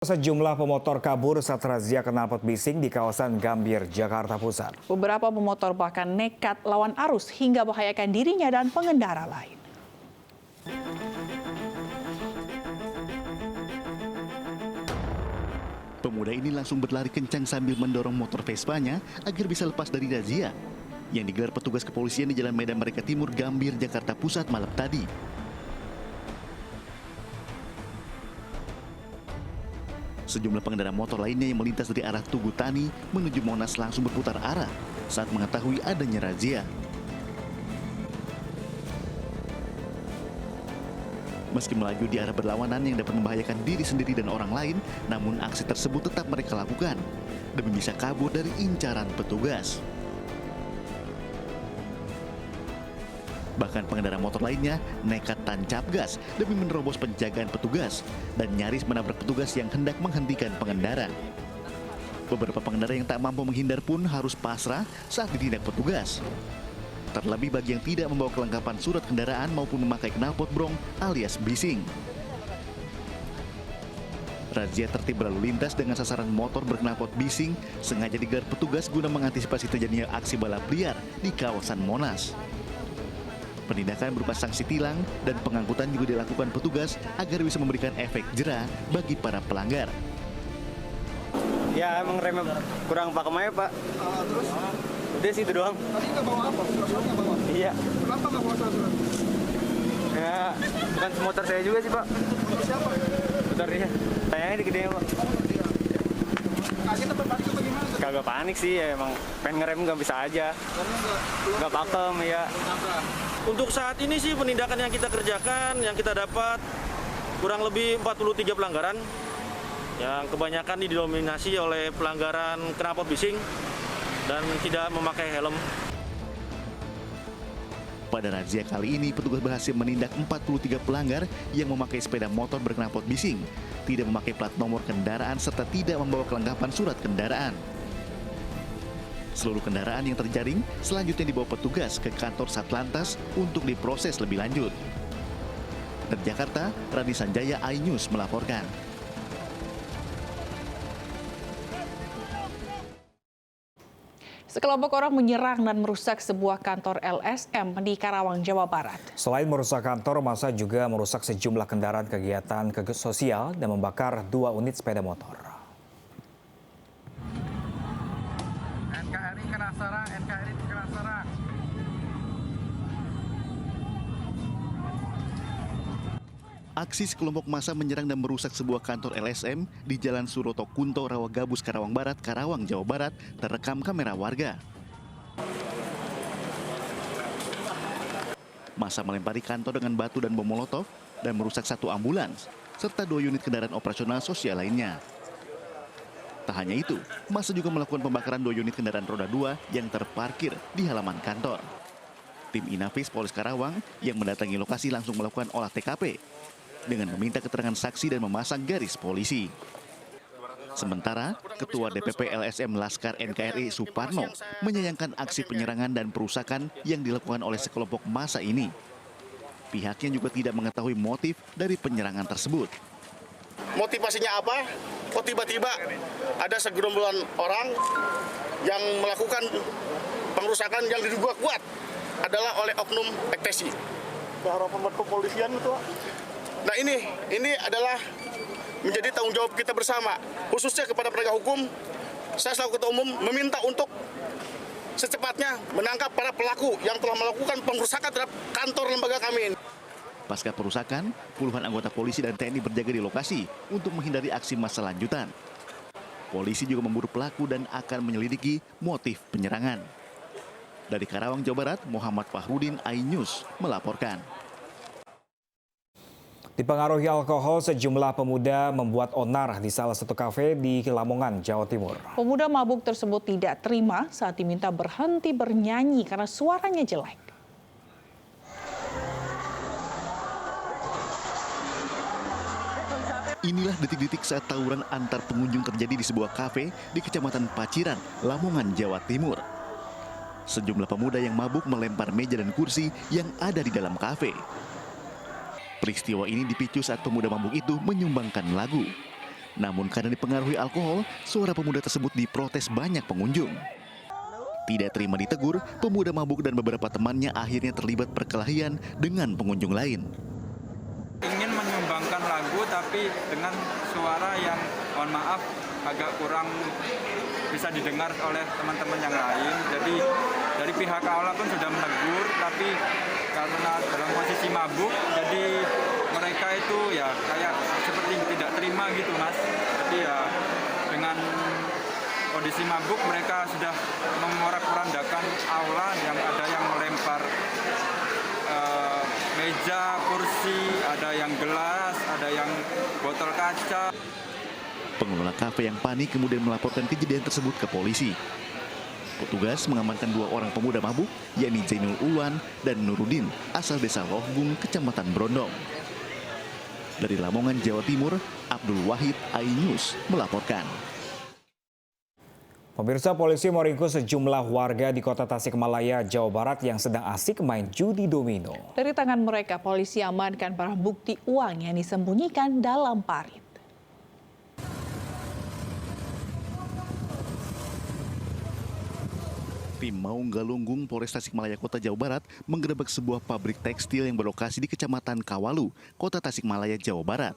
Sejumlah pemotor kabur saat razia knalpot bising di kawasan Gambir, Jakarta Pusat. Beberapa pemotor bahkan nekat lawan arus hingga bahayakan dirinya dan pengendara lain. Pemuda ini langsung berlari kencang sambil mendorong motor Vespanya agar bisa lepas dari razia yang digelar petugas kepolisian di Jalan Medan Merdeka Timur, Gambir, Jakarta Pusat malam tadi. Sejumlah pengendara motor lainnya yang melintas dari arah Tugu Tani menuju Monas langsung berputar arah saat mengetahui adanya razia. Meski melaju di arah berlawanan yang dapat membahayakan diri sendiri dan orang lain, namun aksi tersebut tetap mereka lakukan demi bisa kabur dari incaran petugas. Bahkan pengendara motor lainnya nekat tancap gas demi menerobos penjagaan petugas dan nyaris menabrak petugas yang hendak menghentikan pengendara. Beberapa pengendara yang tak mampu menghindar pun harus pasrah saat ditindak petugas. Terlebih bagi yang tidak membawa kelengkapan surat kendaraan maupun memakai knalpot brong alias bising. Razia tertib berlalu lintas dengan sasaran motor berknalpot bising sengaja digelar petugas guna mengantisipasi terjadinya aksi balap liar di kawasan Monas. Penindakan berupa sanksi tilang dan pengangkutan juga dilakukan petugas agar bisa memberikan efek jera bagi para pelanggar. Ya emang remnya kurang pakem aja Pak. Terus? Udah sih itu doang. Tadi nggak bawa apa? Surat-surat nggak bawa? Iya. Kenapa nggak bawa surat-surat? Ya bukan motor saya juga sih Pak. Motor siapa? Motor dia. Sayangnya di gedenya Pak. Iya. Kaget apa panik apa gimana? Kagak panik sih ya emang pengen ngerem nggak bisa aja. Karena Nggak pakem ya. Untuk saat ini sih penindakan yang kita kerjakan, yang kita dapat kurang lebih 43 pelanggaran yang kebanyakan didominasi oleh pelanggaran knalpot bising dan tidak memakai helm. Pada razia kali ini, petugas berhasil menindak 43 pelanggar yang memakai sepeda motor berknalpot bising, tidak memakai plat nomor kendaraan, serta tidak membawa kelengkapan surat kendaraan. Seluruh kendaraan yang terjaring selanjutnya dibawa petugas ke kantor Satlantas untuk diproses lebih lanjut. Dari Jakarta, Rani Sanjaya, iNews melaporkan. Sekelompok orang menyerang dan merusak sebuah kantor LSM di Karawang, Jawa Barat. Selain merusak kantor, massa juga merusak sejumlah kendaraan kegiatan sosial dan membakar 2 unit sepeda motor. NKRI kena sarang, NKRI kena sarang. Aksi sekelompok massa menyerang dan merusak sebuah kantor LSM di Jalan Suroto Kunto, Rawagabus, Karawang Barat, Karawang, Jawa Barat, terekam kamera warga. Massa melempari kantor dengan batu dan bom molotov dan merusak 1 ambulans, serta 2 unit kendaraan operasional sosial lainnya. Tak hanya itu, massa juga melakukan pembakaran 2 unit kendaraan roda 2 yang terparkir di halaman kantor. Tim Inafis Polres Karawang yang mendatangi lokasi langsung melakukan olah TKP dengan meminta keterangan saksi dan memasang garis polisi. Sementara, Ketua DPP LSM Laskar NKRI Suparno menyayangkan aksi penyerangan dan perusakan yang dilakukan oleh sekelompok massa ini. Pihaknya juga tidak mengetahui motif dari penyerangan tersebut. Motivasinya apa? Kok tiba-tiba ada segerombolan orang yang melakukan pengerusakan yang diduga kuat adalah oleh oknum PKSI. Harapan buat kepolisian itu, Pak? Nah ini adalah menjadi tanggung jawab kita bersama, khususnya kepada penegak hukum. Saya selaku Ketua Umum meminta untuk secepatnya menangkap para pelaku yang telah melakukan pengerusakan terhadap kantor lembaga kami. Pasca perusakan, puluhan anggota polisi dan TNI berjaga di lokasi untuk menghindari aksi massa lanjutan. Polisi juga memburu pelaku dan akan menyelidiki motif penyerangan. Dari Karawang, Jawa Barat, Muhammad Fahrudin, iNews melaporkan. Dipengaruhi alkohol, sejumlah pemuda membuat onar di salah satu kafe di Lamongan, Jawa Timur. Pemuda mabuk tersebut tidak terima saat diminta berhenti bernyanyi karena suaranya jelek. Inilah detik-detik saat tawuran antar pengunjung terjadi di sebuah kafe di Kecamatan Paciran, Lamongan, Jawa Timur. Sejumlah pemuda yang mabuk melempar meja dan kursi yang ada di dalam kafe. Peristiwa ini dipicu saat pemuda mabuk itu menyumbangkan lagu. Namun karena dipengaruhi alkohol, suara pemuda tersebut diprotes banyak pengunjung. Tidak terima ditegur, pemuda mabuk dan beberapa temannya akhirnya terlibat perkelahian dengan pengunjung lain. Ingin menyumbangkan lagu tapi dengan suara yang mohon maaf agak kurang bisa didengar oleh teman-teman yang lain. Jadi dari pihak aula pun sudah menegur, tapi karena dalam posisi mabuk, jadi mereka itu ya kayak seperti tidak terima gitu mas. Jadi ya dengan kondisi mabuk mereka sudah memorak-porandakan aula, yang ada yang melempar meja, kursi, ada yang gelas, ada yang botol kaca. Pengelola kafe yang panik kemudian melaporkan kejadian tersebut ke polisi. Petugas mengamankan 2 orang pemuda mabuk, yakni Zainul Ulwan dan Nurudin, asal desa Lohgung, Kecamatan Brondong. Dari Lamongan, Jawa Timur, Abdul Wahid, iNews melaporkan. Pemirsa, polisi meringkus sejumlah warga di kota Tasikmalaya, Jawa Barat yang sedang asik main judi domino. Dari tangan mereka, polisi amankan barang bukti uang yang disembunyikan dalam parit. Tim Maung Galunggung Polres Tasikmalaya Kota Jawa Barat menggerebek sebuah pabrik tekstil yang berlokasi di Kecamatan Kawalu, Kota Tasikmalaya, Jawa Barat.